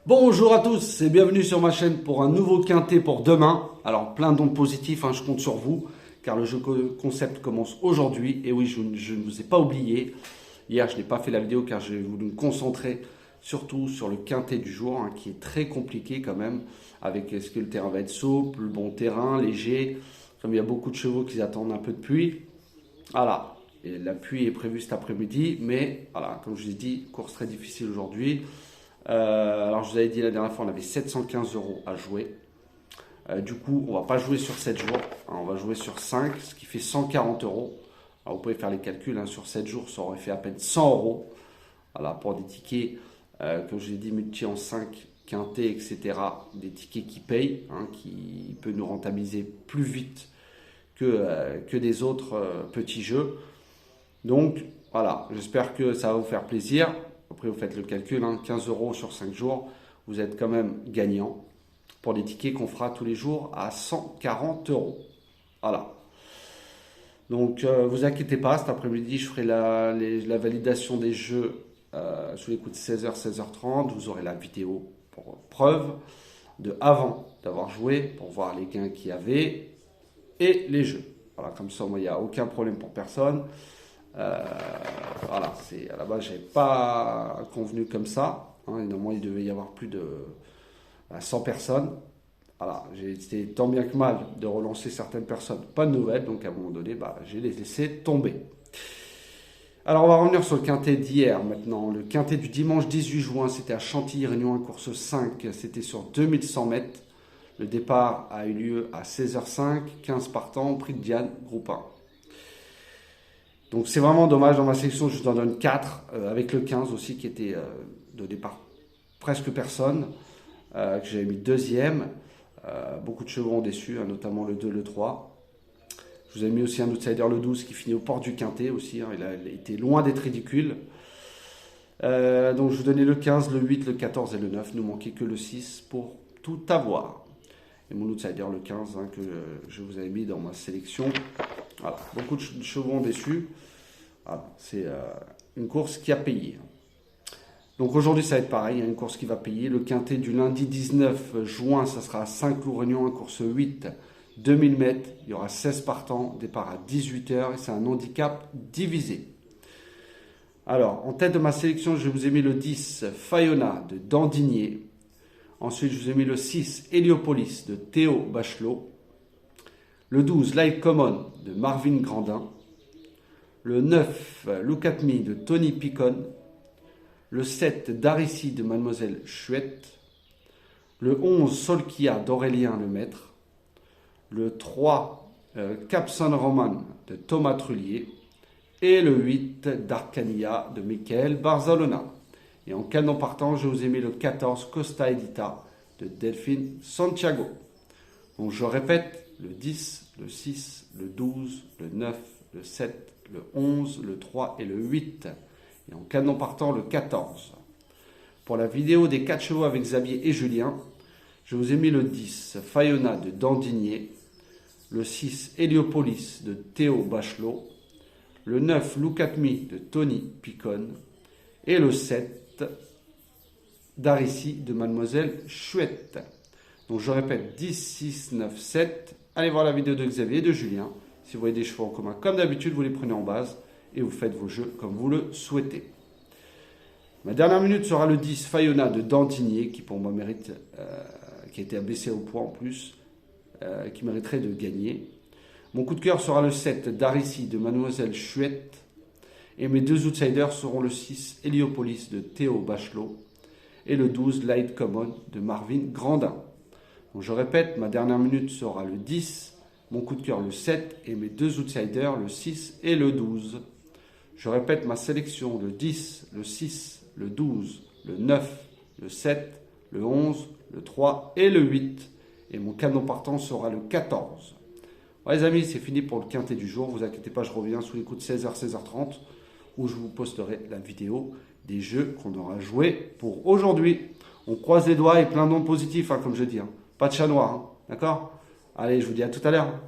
Bonjour à tous et bienvenue sur ma chaîne pour un nouveau quintet pour demain. Alors plein d'ondes positifs, je compte sur vous car le jeu concept commence aujourd'hui. Et oui, je ne vous ai pas oublié. Hier, je n'ai pas fait la vidéo car j'ai voulu me concentrer surtout sur le quintet du jour qui est très compliqué quand même. Avec est-ce que le terrain va être souple, le bon terrain, léger. Comme il y a beaucoup de chevaux qui attendent un peu de pluie. Voilà, et la pluie est prévue cet après-midi. Mais voilà, comme je vous ai dit, course très difficile aujourd'hui. Alors je vous avais dit la dernière fois, on avait 715 € à jouer. Du coup, on va pas jouer sur 7 jours, on va jouer sur 5, ce qui fait 140 €. Alors, vous pouvez faire les calculs, sur 7 jours, ça aurait fait à peine 100 €. Voilà, pour des tickets, comme je l'ai dit, multi en 5, quintet, etc. Des tickets qui payent, qui peut nous rentabiliser plus vite que des autres petits jeux. Donc, voilà, j'espère que ça va vous faire plaisir. Après, vous faites le calcul, 15 € sur 5 jours, vous êtes quand même gagnant pour des tickets qu'on fera tous les jours à 140 €. Voilà. Donc, vous inquiétez pas, cet après-midi, je ferai la validation des jeux sous les coups de 16h, 16h30. Vous aurez la vidéo pour preuve de avant d'avoir joué, pour voir les gains qu'il y avait et les jeux. Voilà, comme ça, moi, il n'y a aucun problème pour personne. Voilà, à la base, j'avais pas convenu comme ça. Normalement, il devait y avoir plus de 100 personnes. Voilà, j'ai été tant bien que mal de relancer certaines personnes, pas de nouvelles, donc à un moment donné, j'ai les laissé tomber. Alors, on va revenir sur le quintet d'hier maintenant. Le quintet du dimanche 18 juin, c'était à Chantilly, Réunion 1, course 5. C'était sur 2100 mètres. Le départ a eu lieu à 16h05, 15 partants, prix de Diane, groupe 1. Donc c'est vraiment dommage, dans ma sélection je vous en donne 4, avec le 15 aussi qui était de départ presque personne, que j'avais mis deuxième. Beaucoup de chevaux ont déçu, notamment le 2, le 3. Je vous ai mis aussi un outsider, le 12, qui finit au port du quintet aussi, il a été loin d'être ridicule. Donc je vous donnais le 15, le 8, le 14 et le 9, nous manquait que le 6 pour tout avoir. Et mon outsider, le 15, que je vous avais mis dans ma sélection. Voilà, beaucoup de chevaux ont déçu. Voilà, c'est une course qui a payé. Donc aujourd'hui, ça va être pareil, une course qui va payer. Le quintet du lundi 19 juin, ça sera à Saint-Cloud-Réunion, course 8, 2000 mètres. Il y aura 16 partants, départ à 18h et c'est un handicap divisé. Alors, en tête de ma sélection, je vous ai mis le 10, Fayona de Dandigné. Ensuite, je vous ai mis le 6, Héliopolis de Théo Bachelot. Le 12, Light Common de Marvin Grandin. Le 9, Look at Me de Tony Picon. Le 7, Darissi de Mademoiselle Chouette. Le 11, Solkia d'Aurélien Lemaître. Le 3, Capson Roman de Thomas Trullier. Et le 8, Darkania de Michael Barzalona. Et en canon partant, je vous ai mis le 14, Costa Edita de Delphine Santiago. Donc je répète, le 10, le 6, le 12, le 9, le 7, le 11, le 3 et le 8. Et en canon partant, le 14. Pour la vidéo des 4 chevaux avec Xavier et Julien, je vous ai mis le 10, Fayona de Dandigné, le 6, Héliopolis de Théo Bachelot, le 9, Look at Me de Tony Picon, et le 7, Darissi de Mademoiselle Chouette. Donc je répète, 10, 6, 9, 7. Allez voir la vidéo de Xavier et de Julien. Si vous voyez des chevaux en commun, comme d'habitude, vous les prenez en base et vous faites vos jeux comme vous le souhaitez. Ma dernière minute sera le 10, Fayona de Dandigné, qui pour moi mérite, qui a été abaissé au point en plus, qui mériterait de gagner. Mon coup de cœur sera le 7, Darissi de Mademoiselle Chouette. Et mes deux outsiders seront le 6, Héliopolis de Théo Bachelot et le 12, Light Common de Marvin Grandin. Donc je répète, ma dernière minute sera le 10, mon coup de cœur le 7 et mes deux outsiders le 6 et le 12. Je répète ma sélection, le 10, le 6, le 12, le 9, le 7, le 11, le 3 et le 8. Et mon canon partant sera le 14. Ouais, les amis, c'est fini pour le quintet du jour. Vous inquiétez pas, je reviens sous les coups de 16h, 16h30 où je vous posterai la vidéo des jeux qu'on aura joués pour aujourd'hui. On croise les doigts et plein d'ondes positifs, comme je dis. Pas de chat noir, d'accord? Allez, je vous dis à tout à l'heure.